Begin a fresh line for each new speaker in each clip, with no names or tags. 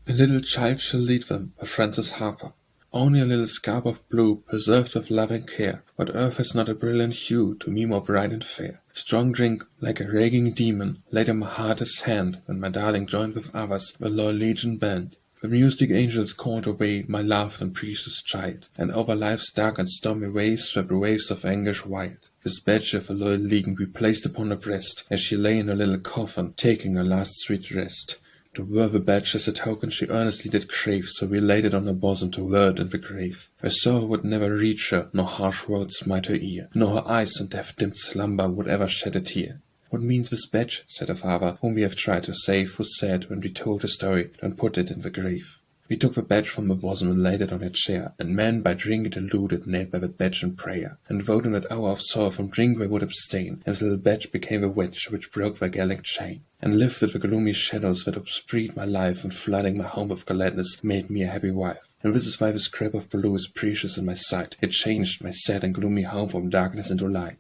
A little child shall lead them, by Francis Harper. Only a little scarp of blue, preserved with loving care, but earth has not a brilliant hue to me more bright and fair. Strong drink, like a raging demon, laid on my heart his hand, when my darling joined with others, the loyal legion band. The mystic angels called away my loved and precious child, and over life's dark and stormy waves swept waves of anguish wild. This badge of a loyal legion we placed upon her breast, as she lay in her little coffin, taking her last sweet rest. To wear the badge as a token she earnestly did crave, so we laid it on her bosom to wear it in the grave. Her sorrow would never reach her, nor harsh words smite her ear, nor her eyes in death-dimmed slumber would ever shed a tear. What means this badge? Said her father, whom we have tried to save, who said, when we told her story, don't put it in the grave. We took the badge from her bosom and laid it on her chair, and men by drink deluded knelt by that badge in prayer, and vowed in that hour of sorrow from drink they would abstain, and the little badge became the witch which broke their galling chain, and lifted the gloomy shadows that obscured my life, and flooding my home with gladness made me a happy wife. And this is why the scrap of blue is precious in my sight. It changed my sad and gloomy home from darkness into light.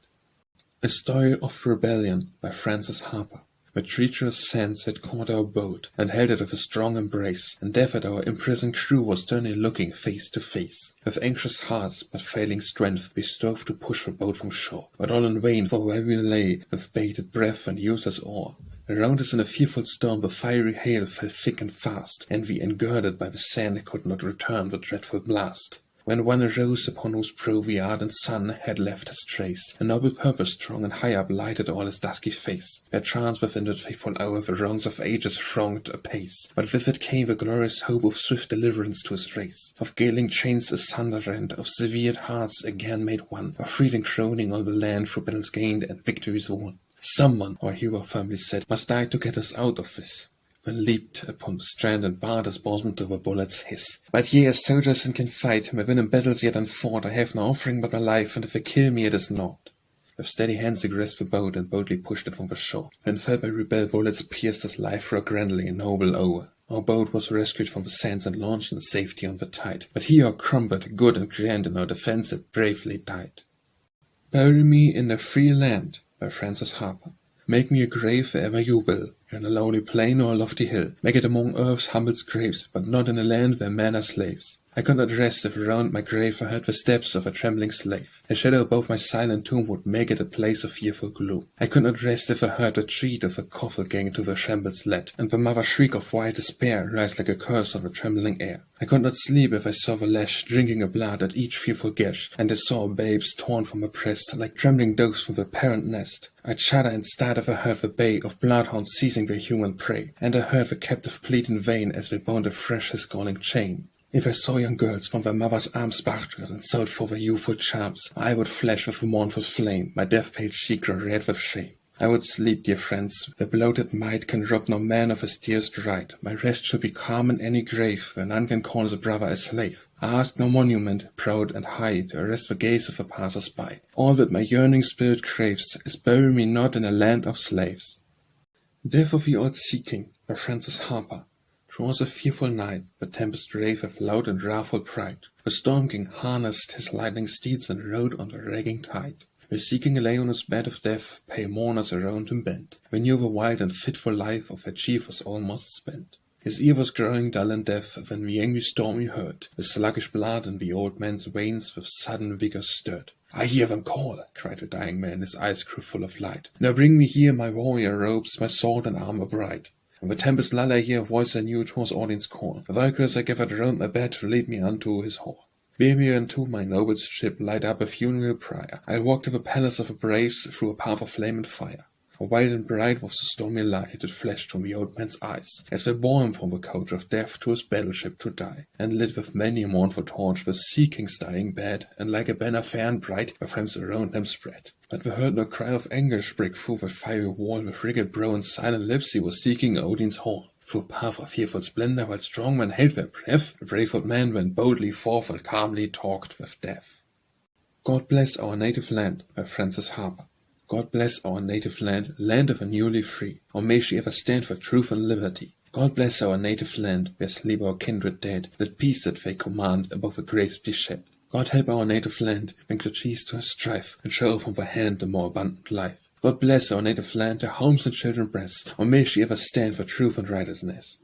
A Story of Rebellion by Francis Harper. The treacherous sands had caught our boat, and held it with a strong embrace, and deaf at our imprisoned crew was sternly looking face to face. With anxious hearts, but failing strength, we strove to push the boat from shore, but all in vain, for where we lay, with bated breath and useless oar. Around us in a fearful storm the fiery hail fell thick and fast, and we, engirded by the sand, could not return the dreadful blast. When one arose upon whose prow the ardent sun had left his trace, a noble purpose strong and high up lighted all his dusky face. Perchance within that fateful hour the wrongs of ages thronged apace, but with it came the glorious hope of swift deliverance to his race, of galing chains asunder rent, of severed hearts again made one, of freedom crowning all the land through battles gained and victories won. Someone, our hero firmly said, must die to get us out of this. Then leaped upon the strand and barred his bosom to the bullets hiss. But ye as soldiers and can fight, may win in battles yet unfought, I have no offering but my life, and if they kill me it is naught. With steady hands he grasped the boat and boldly pushed it from the shore, then fell by rebel bullets pierced his life for a grandly and noble oar. Our boat was rescued from the sands and launched in safety on the tide, but he, our combat, good and grand in our defence, had bravely died. Bury me in a free land, by Francis Harper. Make me a grave wherever you will, in a lonely plain or a lofty hill. Make it among earth's humblest graves, but not in a land where men are slaves. I could not rest if around my grave I heard the steps of a trembling slave. A shadow above my silent tomb would make it a place of fearful gloom. I could not rest if I heard the tread of a coffle gang to the shambles led, and the mother's shriek of wild despair rise like a curse on the trembling air. I could not sleep if I saw the lash drinking a blood at each fearful gash, and I saw babes torn from her breast like trembling doves from the parent nest. I'd shudder and start if I heard the bay of bloodhounds seizing their human prey, and I heard the captive plead in vain as they bound afresh his galling chain. If I saw young girls from their mother's arms bartered and sold for their youthful charms, I would flash with a mournful flame, my death-pale cheek grow red with shame. I would sleep, dear friends, where bloated might can rob no man of his dearest right. My rest should be calm in any grave, where none can call a brother a slave. I ask no monument, proud and high, to arrest the gaze of the passers-by. All that my yearning spirit craves is bury me not in a land of slaves. Death of the Old Seeking, by Francis Harper. 'Twas a fearful night, the tempest drave with loud and wrathful pride. The Storm King harnessed his lightning steeds and rode on the raging tide. The Seeking lay on his bed of death, pale mourners around him bent. They knew the wild and fitful life of their chief was almost spent. His ear was growing dull and deaf when the angry storm he heard. The sluggish blood in the old man's veins with sudden vigor stirred. I hear them call, cried the dying man, his eyes grew full of light. Now bring me here my warrior robes, my sword and armor bright. In the tempest lull I hear a voice I knew 'twas Odin's call. The Valkyries I gathered round my bed to lead me unto his hall. Bear me unto my noble's ship, light up a funeral pyre. I'll walk to the palace of the braves through a path of flame and fire. For wild and bright was the stormy light that flashed from the old man's eyes, as they bore him from the coach of death to his battleship to die, and lit with many a mournful torch the Sea King's dying bed, and like a banner fair and bright the flames around him spread. But they heard no cry of anguish break through that fiery wall. With rigid brow and silent lips he was seeking Odin's hall. Through a path of fearful splendor, while strong men held their breath, the brave old man went boldly forth and calmly talked with death. God bless our native land, by Francis Harper. God bless our native land, land of a newly free, or may she ever stand for truth and liberty. God bless our native land, where sleep our kindred dead, that peace that they command above the graves be shed. God help our native land, bring the cheese to his strife, and show from the hand the more abundant life. God bless our native land, her homes and children bless, or may she ever stand for truth and righteousness.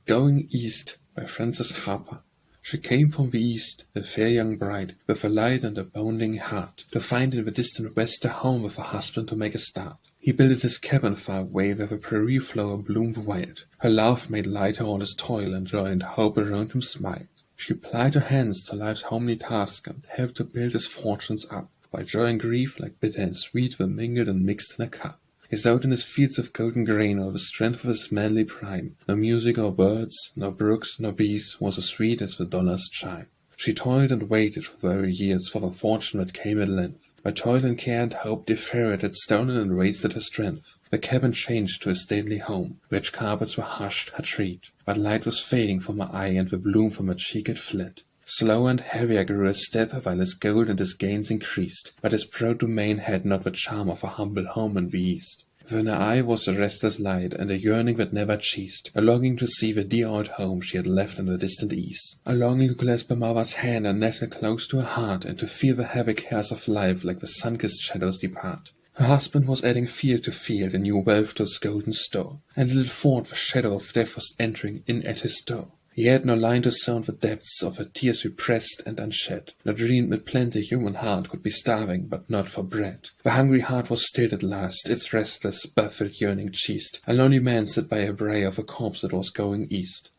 Going East by Frances Harper. She came from the East, the fair young bride, with a light and a bounding heart, to find in the distant West a home with a husband to make a start. He builded his cabin far away where the prairie flower bloomed wild. Her love made lighter all his toil, and joy and hope around him smiled. She plied her hands to life's homely task, and helped to build his fortunes up, while joy and grief, like bitter and sweet, were mingled and mixed in a cup. He sowed in his fields of golden grain all the strength of his manly prime. No music or birds, no brooks, no bees, was as sweet as the dollar's chime. She toiled and waited for very years for the fortune that came at length. By toil and care and hope deferred had stolen and wasted her strength. The cabin changed to a stately home, where its carpets were hushed her treat. But light was fading from her eye, and the bloom from her cheek had fled. Slower and heavier grew his step, while his gold and his gains increased, but his proud domain had not the charm of a humble home in the East. Within her eye was a restless light, and a yearning that never ceased, a longing to see the dear old home she had left in the distant East, a longing to clasp her mother's hand and nestle close to her heart, and to feel the heavy cares of life like the sun-kissed shadows depart. Her husband was adding field to field, and new wealth to his golden store, and little thought the shadow of death was entering in at his door. He had no line to sound the depths of her tears repressed and unshed, nor dreamed that plenty human heart could be starving, but not for bread. The hungry heart was stilled at last, its restless, baffled yearning ceased. A lonely man sat by a brae of a corpse that was going east.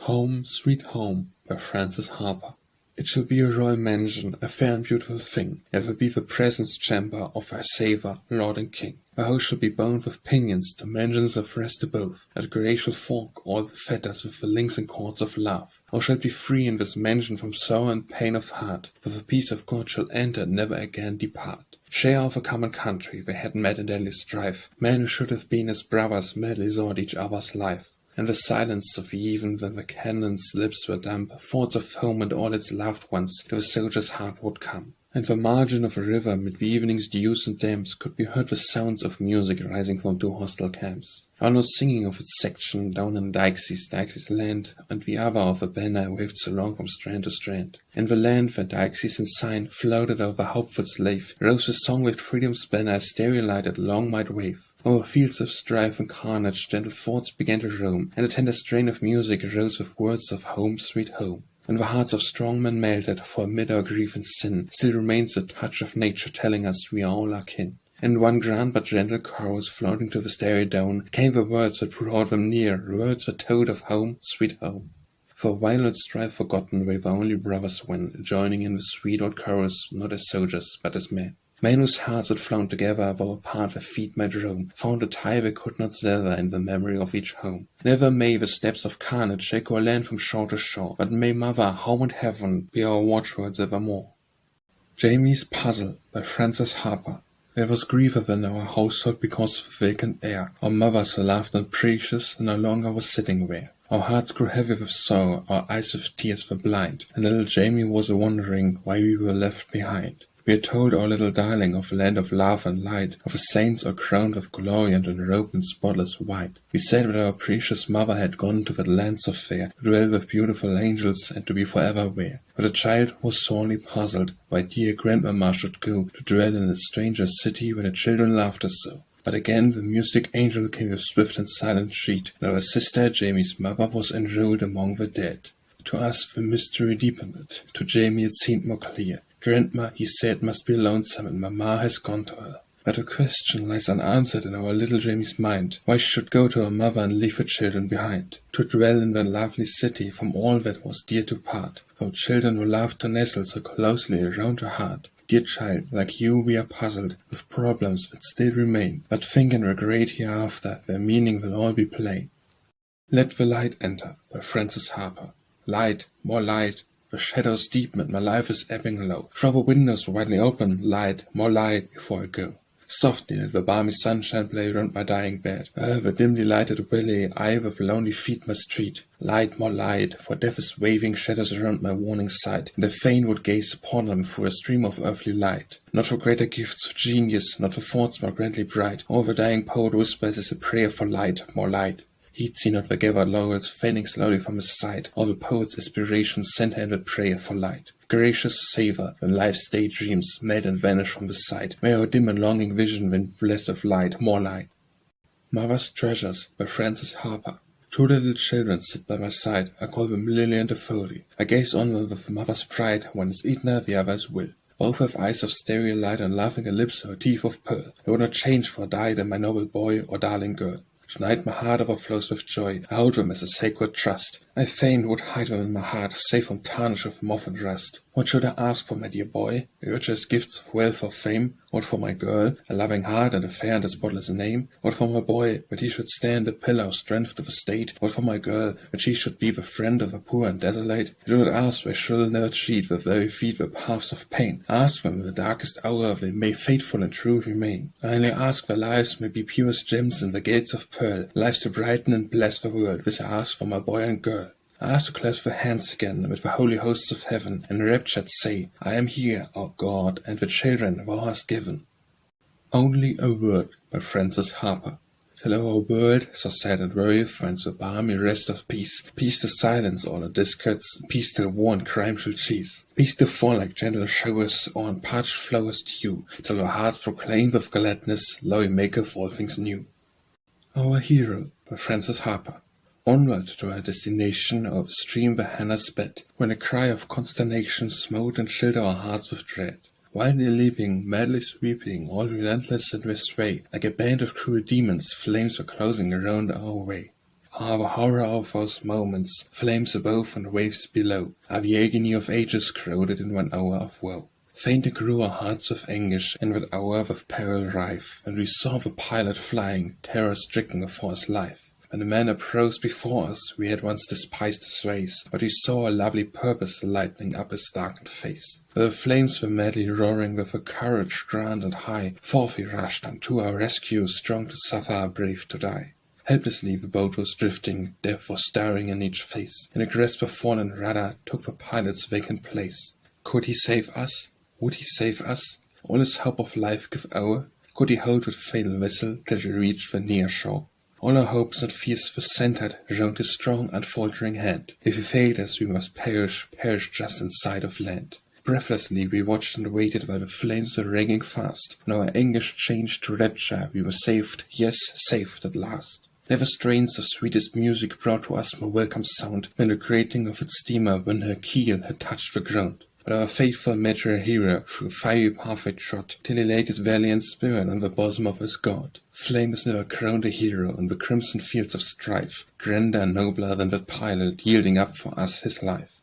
Home, Sweet Home by Frances Harper. It shall be a royal mansion, a fair and beautiful thing. It will be the presence chamber of our Saviour, Lord and King. The house shall be bound with pinions, the mansions of rest above. At grace shall fork all the fetters with the links and cords of love. Thou shalt be free in this mansion from sorrow and pain of heart, for the peace of God shall enter and never again depart. Share of a common country, they had met in deadly strife. Men who should have been as brothers madly sought each other's life. In the silence of even when the cannon's lips were dumb, thoughts of home and all its loved ones to the soldier's heart would come. And the margin of a river, mid the evening's dews and damps, could be heard the sounds of music rising from two hostile camps. One was singing of its section down in Dykes' land, and the other of a banner waved so long from strand to strand. In the land where Dykes' ensign floated over hopeful slave, rose the song that freedom's banner stereo-lighted long might wave. Over fields of strife and carnage gentle thoughts began to roam, and a tender strain of music rose with words of home, sweet home. And the hearts of strong men melted, for amid our grief and sin still remains the touch of nature telling us we are all our kin. In one grand but gentle chorus floating to the starry dawn came the words that brought them near, words that told of home, sweet home. For violent strife forgotten, they were only brothers when, joining in the sweet old chorus, not as soldiers, but as men. Men whose hearts had flown together, though apart their feet might roam, found a tie they could not sever in the memory of each home. Never may the steps of carnage shake our land from shore to shore, but may Mother, home and heaven, be our watchwords evermore. Jamie's Puzzle by Frances Harper. There was grief within our household because of the vacant air. Our mothers, loved and precious, no longer was sitting there. Our hearts grew heavy with sorrow, our eyes with tears were blind, and little Jamie was wondering why we were left behind. We had told our little darling of a land of love and light, of a saints all crowned with glory and enrobed in spotless white. We said that our precious mother had gone to that land so fair, to dwell with beautiful angels and to be forever there. But the child was sorely puzzled why dear grandmamma should go to dwell in a stranger city where the children loved her so. But again the mystic angel came with swift and silent treat, and our sister Jamie's mother was enrolled among the dead. To us the mystery deepened, to Jamie it seemed more clear. Grandma, he said, must be lonesome, and Mamma has gone to her. But a question lies unanswered in our little Jamie's mind. Why she should go to her mother and leave her children behind? To dwell in that lovely city, from all that was dear to part, from children who loved to nestle so closely around her heart. Dear child, like you we are puzzled, with problems that still remain, but think and regret hereafter, their meaning will all be plain. Let the Light Enter by Frances Harper. Light, more light. The shadows deepen and my life is ebbing low. Throw the windows widely open, light, more light, before I go. Softly let the balmy sunshine play round my dying bed. The dimly lighted valley I with lonely feet must tread. Light, more light, for death is waving shadows around my warning sight, and I fain would gaze upon them through a stream of earthly light. Not for greater gifts of genius, not for thoughts more grandly bright. All the dying poet whispers is a prayer for light, more light. Heed he not the gathered laurels fading slowly from his sight, all the poet's aspirations center-handed prayer for light. Gracious Saviour, when life's daydreams melt and vanish from the sight, may our dim and longing vision be blessed of light, more light. Mother's Treasures by Frances Harper. Two little children sit by my side, I call them Lily and Daffodil. I gaze on them with mother's pride, one is eaten the other's will. Both have eyes of stereo light and laughing lips or teeth of pearl. I would not change for die them my noble boy or darling girl. Tonight my heart overflows with joy, I hold them as a sacred trust. I fain would hide them in my heart, safe from tarnish of moth and rust. What should I ask for my dear boy? The richest gifts of wealth or fame? What for my girl? A loving heart and a fair and a spotless name? What for my boy? That he should stand the pillar of strength of a state? What for my girl? That she should be the friend of the poor and desolate? I do not ask where she'll never cheat with very feet the paths of pain. Ask them in the darkest hour they may faithful and true remain. I only ask their lives may be purest gems in the gates of pearl, lives to brighten and bless the world. This I ask for my boy and girl. I ask to clasp their hands again with the holy hosts of heaven, and enraptured say, I am here, O God, and the children thou hast given. Only a Word by Francis Harper. Till our world, so sad and weary, finds the balmy rest of peace. Peace to silence all our discords, peace till war and crime shall cease. Peace to fall like gentle showers, or on parched flowers dew, till our hearts proclaim with gladness, Lo, he maketh all things new. Our Hero by Francis Harper. Onward to our destination o'er the stream the Hannah sped, when a cry of consternation smote and chilled our hearts with dread. Wildly leaping, madly sweeping, all relentless in their sway, like a band of cruel demons, flames were closing around our way. Ah, the horror of those moments, flames above and waves below, are the agony of ages crowded in one hour of woe. Fainter grew our hearts with anguish in that hour of peril rife, when we saw the pilot flying, terror-stricken for his life. When the man approached before us, we had once despised his ways, but we saw a lovely purpose lighting up his darkened face. The flames were madly roaring with a courage grand and high, forth he rushed unto our rescue, strong to suffer, brave to die. Helplessly the boat was drifting, death was staring in each face. In a grasp of fallen rudder took the pilot's vacant place. Could he save us? Would he save us? All his hope of life give o'er? Could he hold that fatal vessel till she reached the near shore? All our hopes and fears were centered round his strong unfaltering hand. If he failed us, we must perish just in sight of land. Breathlessly we watched and waited while the flames were raging fast, and our anguish changed to rapture. We were saved, yes, saved at last. Never strains of sweetest music brought to us more welcome sound than the grating of its steamer when her keel had touched the ground. But our faithful martyr hero through fiery pathway trod, till he laid his valiant spirit on the bosom of his God. Flame has never crowned a hero in the crimson fields of strife, grander and nobler than that pilot yielding up for us his life.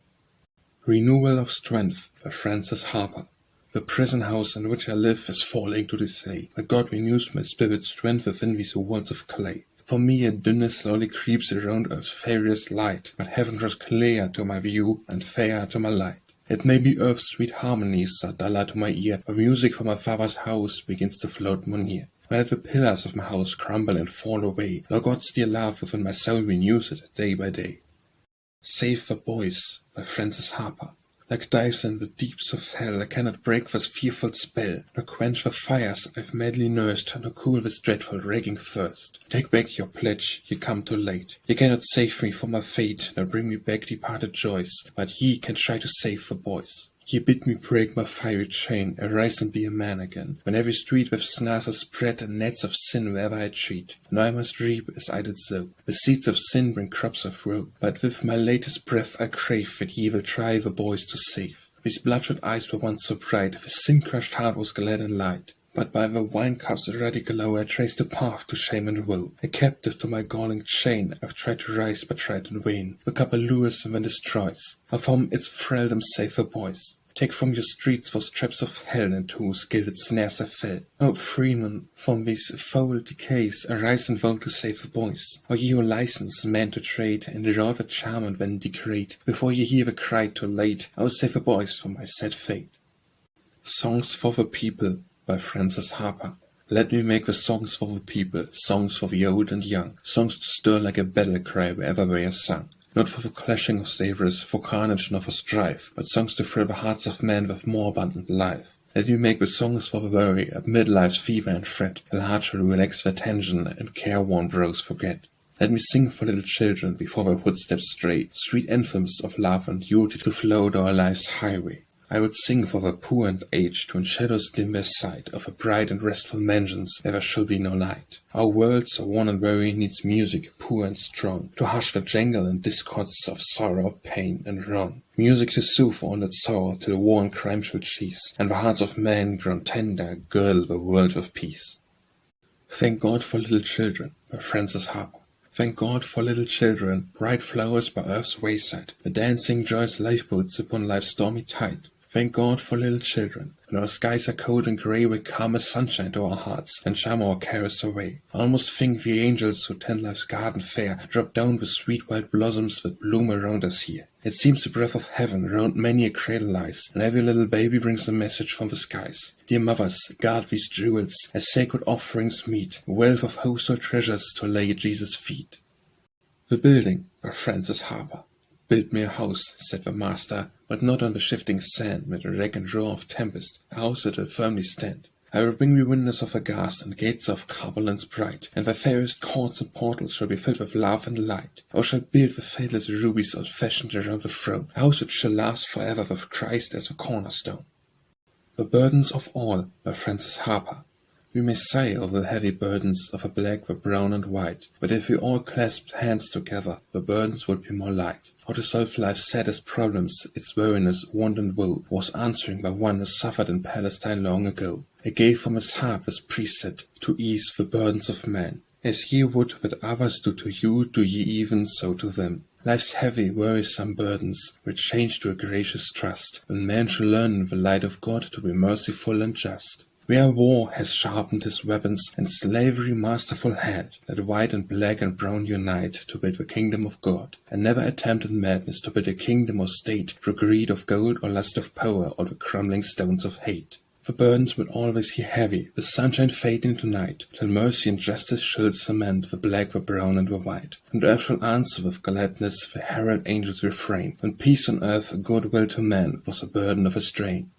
Renewal of Strength by Francis Harper. The prison house in which I live is falling to decay, but God renews my spirit's strength within these walls of clay. For me a dimness slowly creeps around earth's fairest light, but heaven grows clear to my view and fair to my light. It may be earth's sweet harmonies are duller to my ear, but music from my father's house begins to float more near. When the pillars of my house crumble and fall away, Lord God's dear love within my soul renews it day by day. Save the Boys by Francis Harper. Like dives in the deeps of hell, I cannot break this fearful spell, nor quench the fires I've madly nursed, nor cool this dreadful raging thirst. Take back your pledge, ye come too late. Ye cannot save me from my fate, nor bring me back departed joys, but ye can try to save the boys. Ye bid me break my fiery chain, arise and be a man again, when every street with snares are spread and nets of sin wherever I tread. Now I must reap as I did sow. The seeds of sin bring crops of woe, but with my latest breath I crave that ye will try the boys to save. These bloodshot eyes were once so bright, this sin-crushed heart was glad and light. But by the wine-cup's ruddy glow I traced a path to shame and woe. A captive to my galling chain, I've tried to rise but tried in vain. The cup allures and then destroys, I from its thraldom save the boys. Take from your streets those traps of hell into whose gilded snares I fell. O freemen, from these foul decays arise and vow to save the boys. O ye who license men to trade, and draw the charm and then degrade, before ye hear the cry too late, I will save the boys from my sad fate. Songs for the People by Francis Harper. Let me make the songs for the people, songs for the old and young, songs to stir like a battle cry wherever they are sung. Not for the clashing of sabres, for carnage nor for strife, but songs to thrill the hearts of men with more abundant life. Let me make the songs for the weary, amid life's fever and fret, till heart shall relax their tension, and careworn brows forget. Let me sing for little children before their footsteps stray, sweet anthems of love and duty to float our life's highway. I would sing for the poor and aged, when shadows dim their sight of the bright and restful mansions where there shall be no night. Our world, so worn and weary, needs music pure and strong, to hush the jangle and discords of sorrow, pain, and wrong. Music to soothe all that sorrow till war and crime shall cease, and the hearts of men grown tender girdle the world with peace. Thank God for Little Children by Francis Harper. Thank God for little children, bright flowers by earth's wayside, the dancing joyous lifeboats upon life's stormy tide. Thank God for little children. When our skies are cold and grey, we come as sunshine to our hearts, and charm our cares away. I almost think the angels who tend life's garden fair drop down with sweet wild blossoms that bloom around us here. It seems the breath of heaven round many a cradle lies, and every little baby brings a message from the skies. Dear mothers, guard these jewels as sacred offerings meet, a wealth of household treasures to lay at Jesus' feet. The Building by Francis Harper. Build me a house, said the master, but not on the shifting sand, mid the wreck and roar of tempest, a house that will firmly stand. I will bring thee windows of glass and gates of carbuncles bright, and thy fairest courts and portals shall be filled with love and light. Thou shalt build with fadeless rubies old-fashioned around the throne, a house that shall last forever with Christ as the cornerstone. The Burdens of All by Francis Harper. We may sigh over the heavy burdens of the black, the brown and white, but if we all clasped hands together, the burdens would be more light. How to solve life's saddest problems, its weariness, want and woe, was answering by one who suffered in Palestine long ago. He gave from his heart this precept to ease the burdens of men. As ye would that others do to you, do ye even so to them. Life's heavy, wearisome burdens will change to a gracious trust, when man shall learn in the light of God to be merciful and just. Where war has sharpened his weapons, and slavery masterful hand, let white and black and brown unite to build the kingdom of God, and never attempt in madness to build a kingdom or state through greed of gold or lust of power or the crumbling stones of hate. The burdens will always be heavy, with sunshine fading to night, till mercy and justice shall cement the black, the brown, and the white, and earth shall answer with gladness the herald angel's refrain, when peace on earth, goodwill to man, was the burden of his train.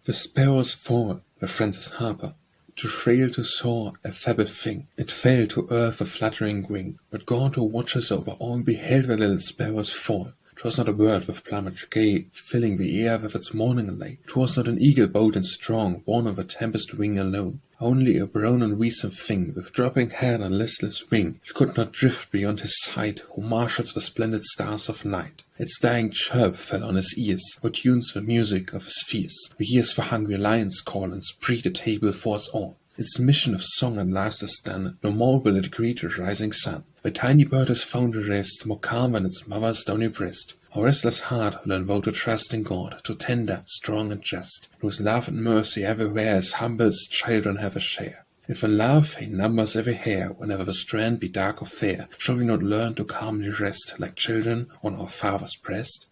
The sparrows fall by Francis Harper. Too frail to soar, a feathered thing, it fell to earth a fluttering wing, but God who watches over all beheld the little sparrows fall. 'Twas not a bird with plumage gay, filling the air with its morning lay. 'Twas not an eagle bold and strong, born of a tempest wing alone. Only a brown and weasome thing, with dropping head and listless wing, it could not drift beyond his sight, who marshals the splendid stars of night. Its dying chirp fell on his ears, who tunes the music of his fears, who hears the hungry lions call and spread a table for us all. Its mission of song at last is done, no more will it greet the rising sun. The tiny bird has found a rest, more calm than its mother's downy breast. Our restless heart will learn vow to trust in God, to tender, strong and just, whose love and mercy everywhere as humble as children have a share. If in love he numbers every hair, whenever the strand be dark or fair, shall we not learn to calmly rest, like children, on our Father's breast?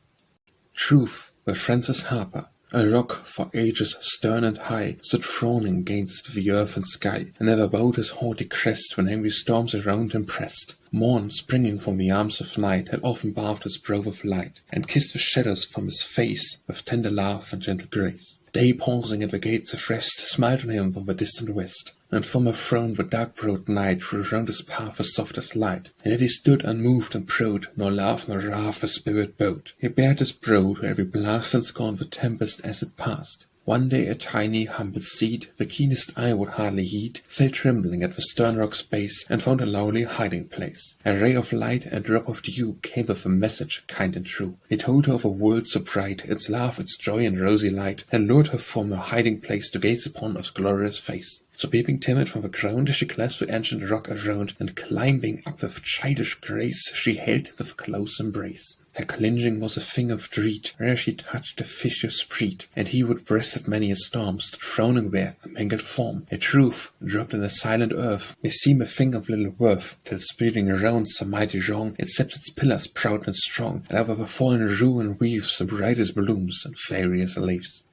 Truth by Francis Harper. A rock for ages stern and high stood frowning gainst the earth and sky, and never bowed his haughty crest when angry storms around him pressed. Morn, springing from the arms of night, had often bathed his brow with light, and kissed the shadows from his face with tender laugh and gentle grace. Day, pausing at the gates of rest, smiled on him from the distant west, and from a throne the dark-browed night threw round his path the softest light. And yet he stood unmoved and proud, nor laugh nor wrath the spirit bowed. He bared his brow to every blast and scorned the tempest as it passed. One day a tiny, humble seed, the keenest eye would hardly heed, fell trembling at the stern rock's base, and found a lowly hiding place. A ray of light, a drop of dew, came with a message kind and true. It told her of a world so bright, its love, its joy and rosy light, and lured her from her hiding place to gaze upon its glorious face. So peeping timid from the ground, she clasped the ancient rock around, and climbing up with childish grace, she held with close embrace. Her clinging was a thing of dread, ere she touched the vicious spread, and he would breasted many a storm, stood frowning there, a mangled form. A truth, dropped in a silent earth, may seem a thing of little worth, till speeding around some mighty wrong, it sets its pillars proud and strong, and over the fallen ruin weaves the brightest blooms and fairiest leaves.